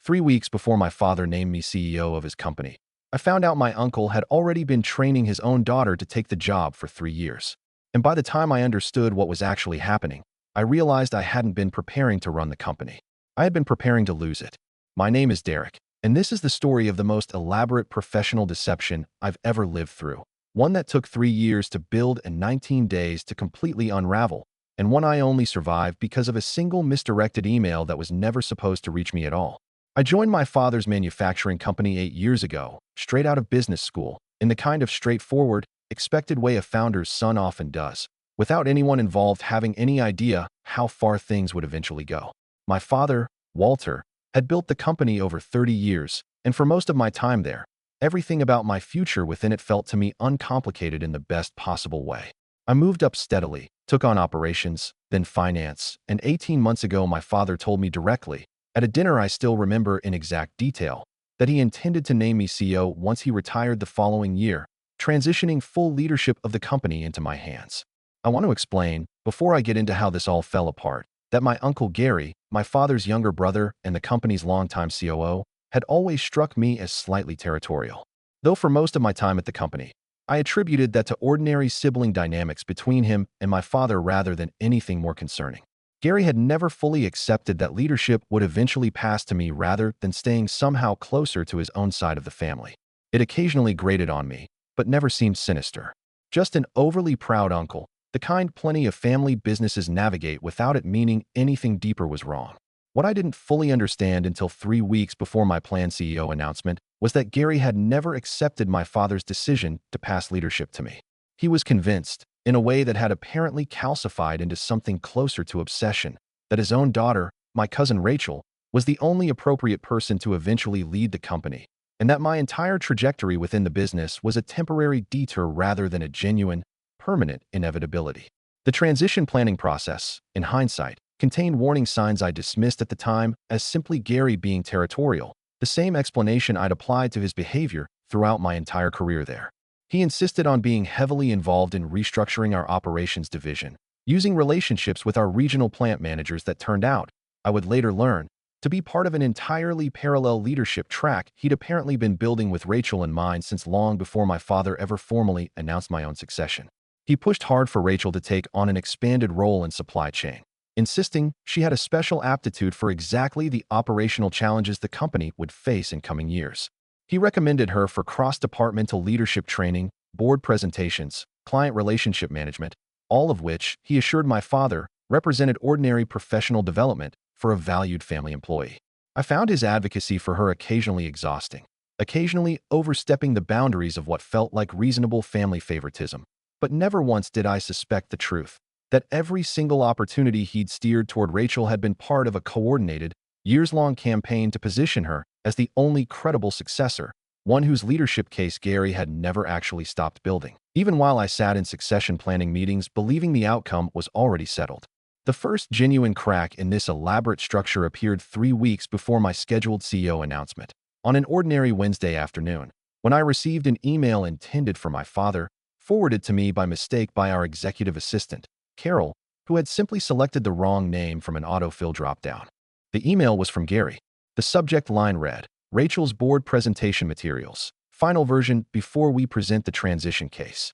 3 weeks before my father named me CEO of his company, I found out my uncle had already been training his own daughter to take the job for 3 years. And by the time I understood what was actually happening, I realized I hadn't been preparing to run the company. I had been preparing to lose it. My name is Derek, and this is the story of the most elaborate professional deception I've ever lived through. One that took 3 years to build and 19 days to completely unravel, and one I only survived because of a single misdirected email that was never supposed to reach me at all. I joined my father's manufacturing company 8 years ago, straight out of business school, in the kind of straightforward, expected way a founder's son often does, without anyone involved having any idea how far things would eventually go. My father, Walter, had built the company over 30 years, and for most of my time there, everything about my future within it felt to me uncomplicated in the best possible way. I moved up steadily, took on operations, then finance, and 18 months ago my father told me directly, at a dinner I still remember in exact detail, that he intended to name me CEO once he retired the following year, transitioning full leadership of the company into my hands. I want to explain, before I get into how this all fell apart, that my uncle Gary, my father's younger brother and the company's longtime COO, had always struck me as slightly territorial. Though for most of my time at the company, I attributed that to ordinary sibling dynamics between him and my father rather than anything more concerning. Gary had never fully accepted that leadership would eventually pass to me rather than staying somehow closer to his own side of the family. It occasionally grated on me, but never seemed sinister. Just an overly proud uncle, the kind plenty of family businesses navigate without it meaning anything deeper was wrong. What I didn't fully understand until 3 weeks before my planned CEO announcement was that Gary had never accepted my father's decision to pass leadership to me. He was convinced, in a way that had apparently calcified into something closer to obsession, that his own daughter, my cousin Rachel, was the only appropriate person to eventually lead the company, and that my entire trajectory within the business was a temporary detour rather than a genuine, permanent inevitability. The transition planning process, in hindsight, contained warning signs I dismissed at the time as simply Gary being territorial, the same explanation I'd applied to his behavior throughout my entire career there. He insisted on being heavily involved in restructuring our operations division, using relationships with our regional plant managers that turned out, I would later learn, to be part of an entirely parallel leadership track he'd apparently been building with Rachel in mind since long before my father ever formally announced my own succession. He pushed hard for Rachel to take on an expanded role in supply chain, insisting she had a special aptitude for exactly the operational challenges the company would face in coming years. He recommended her for cross-departmental leadership training, board presentations, client relationship management, all of which, he assured my father, represented ordinary professional development for a valued family employee. I found his advocacy for her occasionally exhausting, occasionally overstepping the boundaries of what felt like reasonable family favoritism. But never once did I suspect the truth, that every single opportunity he'd steered toward Rachel had been part of a coordinated, years-long campaign to position her as the only credible successor, one whose leadership case Gary had never actually stopped building, even while I sat in succession planning meetings believing the outcome was already settled. The first genuine crack in this elaborate structure appeared 3 weeks before my scheduled CEO announcement, on an ordinary Wednesday afternoon, when I received an email intended for my father, forwarded to me by mistake by our executive assistant, Carol, who had simply selected the wrong name from an autofill dropdown. The email was from Gary. The subject line read, "Rachel's board presentation materials, final version before we present the transition case."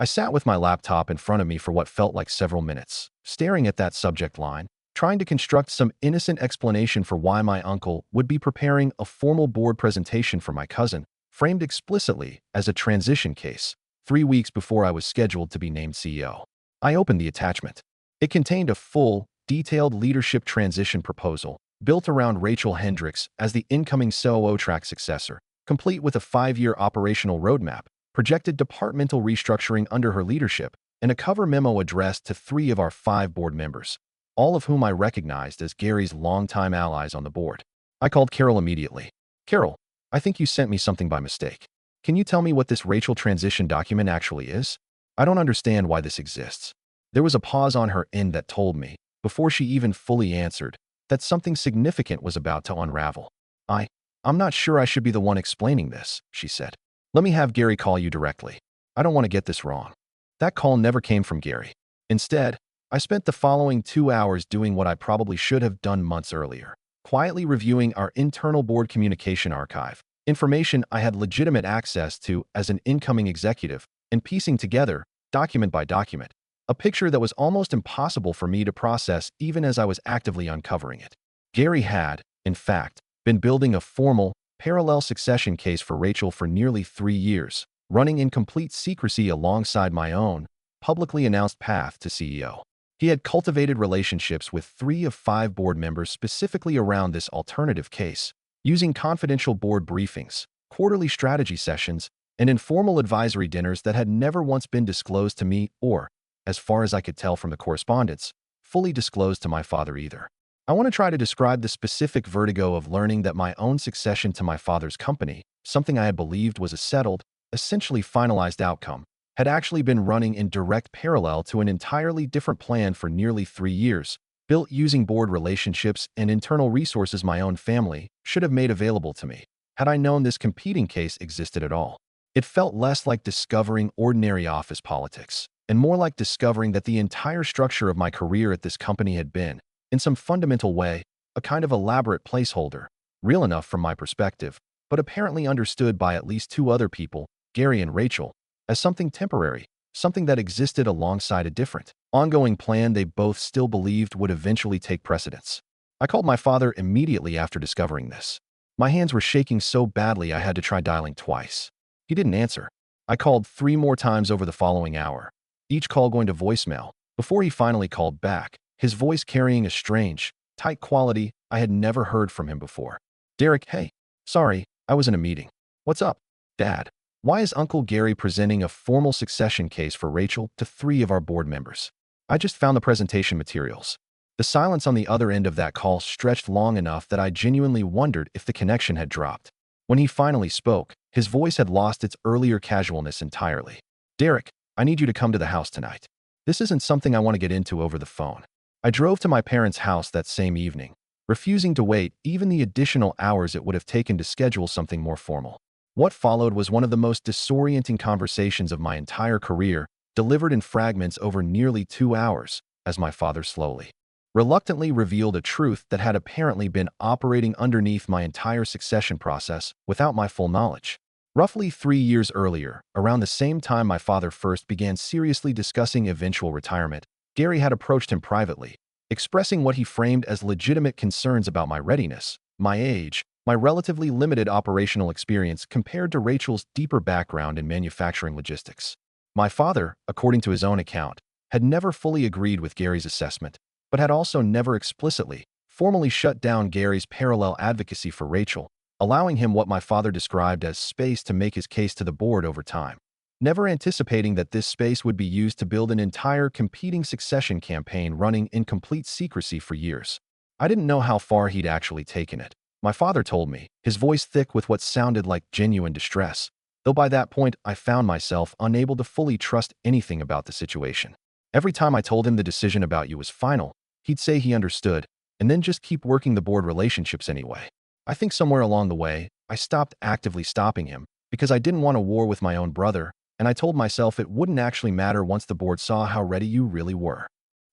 I sat with my laptop in front of me for what felt like several minutes, staring at that subject line, trying to construct some innocent explanation for why my uncle would be preparing a formal board presentation for my cousin, framed explicitly as a transition case, 3 weeks before I was scheduled to be named CEO. I opened the attachment. It contained a full, detailed leadership transition proposal, built around Rachel Hendricks as the incoming COO track successor, complete with a 5-year operational roadmap, projected departmental restructuring under her leadership, and a cover memo addressed to 3 of our 5 board members, all of whom I recognized as Gary's longtime allies on the board. I called Carol immediately. "Carol, I think you sent me something by mistake. Can you tell me what this Rachel transition document actually is? I don't understand why this exists." There was a pause on her end that told me, before she even fully answered, that something significant was about to unravel. I'm not sure I should be the one explaining this," she said. "Let me have Gary call you directly. I don't want to get this wrong." That call never came from Gary. Instead, I spent the following 2 hours doing what I probably should have done months earlier, quietly reviewing our internal board communication archive, information I had legitimate access to as an incoming executive, and piecing together, document by document, a picture that was almost impossible for me to process even as I was actively uncovering it. Gary had, in fact, been building a formal, parallel succession case for Rachel for nearly 3 years, running in complete secrecy alongside my own, publicly announced path to CEO. He had cultivated relationships with 3 of 5 board members specifically around this alternative case, using confidential board briefings, quarterly strategy sessions, and informal advisory dinners that had never once been disclosed to me or, as far as I could tell from the correspondence, fully disclosed to my father either. I want to try to describe the specific vertigo of learning that my own succession to my father's company, something I had believed was a settled, essentially finalized outcome, had actually been running in direct parallel to an entirely different plan for nearly 3 years, built using board relationships and internal resources my own family should have made available to me, had I known this competing case existed at all. It felt less like discovering ordinary office politics, and more like discovering that the entire structure of my career at this company had been, in some fundamental way, a kind of elaborate placeholder, real enough from my perspective, but apparently understood by at least 2 other people, Gary and Rachel, as something temporary, something that existed alongside a different, ongoing plan they both still believed would eventually take precedence. I called my father immediately after discovering this. My hands were shaking so badly I had to try dialing twice. He didn't answer. I called 3 more times over the following hour, each call going to voicemail, before he finally called back, his voice carrying a strange, tight quality I had never heard from him before. Derek, hey. Sorry, I was in a meeting. What's up, Dad? Why is Uncle Gary presenting a formal succession case for Rachel to 3 of our board members? I just found the presentation materials. The silence on the other end of that call stretched long enough that I genuinely wondered if the connection had dropped. When he finally spoke, his voice had lost its earlier casualness entirely. Derek, I need you to come to the house tonight. This isn't something I want to get into over the phone. I drove to my parents' house that same evening, refusing to wait even the additional hours it would have taken to schedule something more formal. What followed was one of the most disorienting conversations of my entire career, delivered in fragments over nearly 2 hours, as my father slowly, reluctantly revealed a truth that had apparently been operating underneath my entire succession process without my full knowledge. Roughly 3 years earlier, around the same time my father first began seriously discussing eventual retirement, Gary had approached him privately, expressing what he framed as legitimate concerns about my readiness, my age, my relatively limited operational experience compared to Rachel's deeper background in manufacturing logistics. My father, according to his own account, had never fully agreed with Gary's assessment, but had also never explicitly, formally shut down Gary's parallel advocacy for Rachel, allowing him what my father described as space to make his case to the board over time, never anticipating that this space would be used to build an entire competing succession campaign running in complete secrecy for years. I didn't know how far he'd actually taken it. My father told me, his voice thick with what sounded like genuine distress, though by that point I found myself unable to fully trust anything about the situation. Every time I told him the decision about you was final, he'd say he understood, and then just keep working the board relationships anyway. I think somewhere along the way, I stopped actively stopping him, because I didn't want a war with my own brother, and I told myself it wouldn't actually matter once the board saw how ready you really were.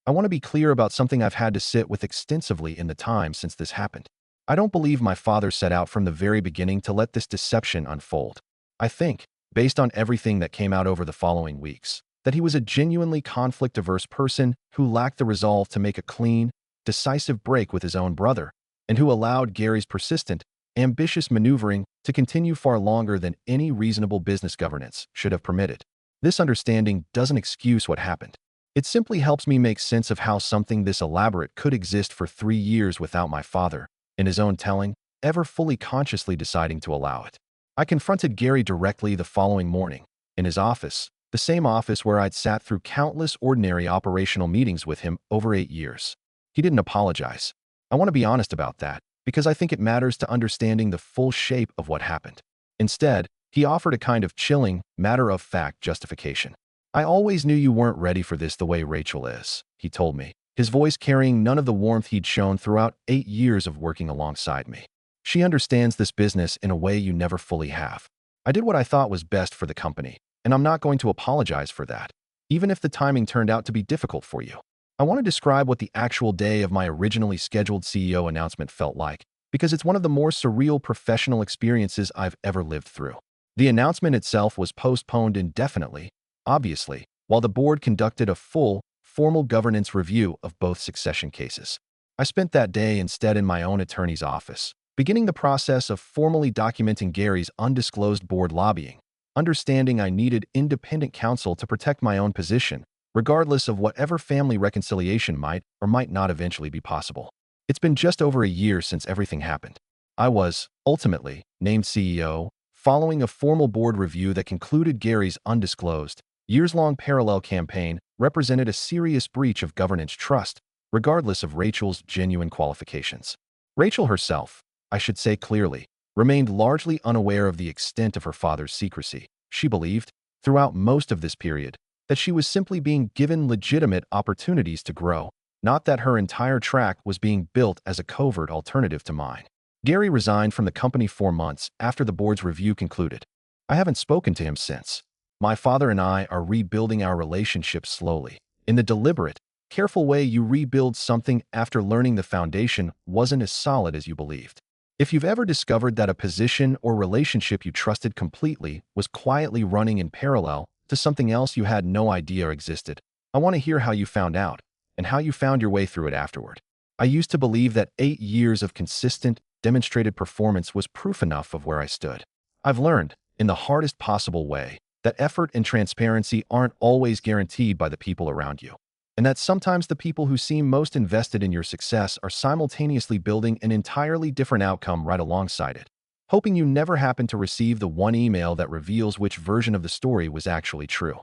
I want to be clear about something I've had to sit with extensively in the time since this happened. I don't believe my father set out from the very beginning to let this deception unfold. I think, based on everything that came out over the following weeks, that he was a genuinely conflict-averse person who lacked the resolve to make a clean, decisive break with his own brother, and who allowed Gary's persistent, ambitious maneuvering to continue far longer than any reasonable business governance should have permitted. This understanding doesn't excuse what happened. It simply helps me make sense of how something this elaborate could exist for 3 years without my father, in his own telling, ever fully consciously deciding to allow it. I confronted Gary directly the following morning, in his office, the same office where I'd sat through countless ordinary operational meetings with him over 8 years. He didn't apologize. I want to be honest about that, because I think it matters to understanding the full shape of what happened. Instead, he offered a kind of chilling, matter-of-fact justification. I always knew you weren't ready for this the way Rachel is, he told me, his voice carrying none of the warmth he'd shown throughout 8 years of working alongside me. She understands this business in a way you never fully have. I did what I thought was best for the company, and I'm not going to apologize for that, even if the timing turned out to be difficult for you. I want to describe what the actual day of my originally scheduled CEO announcement felt like, because it's one of the more surreal professional experiences I've ever lived through. The announcement itself was postponed indefinitely, obviously, while the board conducted a full, formal governance review of both succession cases. I spent that day instead in my own attorney's office, beginning the process of formally documenting Gary's undisclosed board lobbying, understanding I needed independent counsel to protect my own position, regardless of whatever family reconciliation might or might not eventually be possible. It's been just over a year since everything happened. I was, ultimately, named CEO, following a formal board review that concluded Gary's undisclosed, years-long parallel campaign represented a serious breach of governance trust, regardless of Rachel's genuine qualifications. Rachel herself, I should say clearly, remained largely unaware of the extent of her father's secrecy. She believed, throughout most of this period, that she was simply being given legitimate opportunities to grow, not that her entire track was being built as a covert alternative to mine. Gary resigned from the company 4 months after the board's review concluded. I haven't spoken to him since. My father and I are rebuilding our relationship slowly, in the deliberate, careful way you rebuild something after learning the foundation wasn't as solid as you believed. If you've ever discovered that a position or relationship you trusted completely was quietly running in parallel to something else you had no idea existed, I want to hear how you found out and how you found your way through it afterward. I used to believe that 8 years of consistent, demonstrated performance was proof enough of where I stood. I've learned, in the hardest possible way, that effort and transparency aren't always guaranteed by the people around you, and that sometimes the people who seem most invested in your success are simultaneously building an entirely different outcome right alongside it, hoping you never happen to receive the one email that reveals which version of the story was actually true.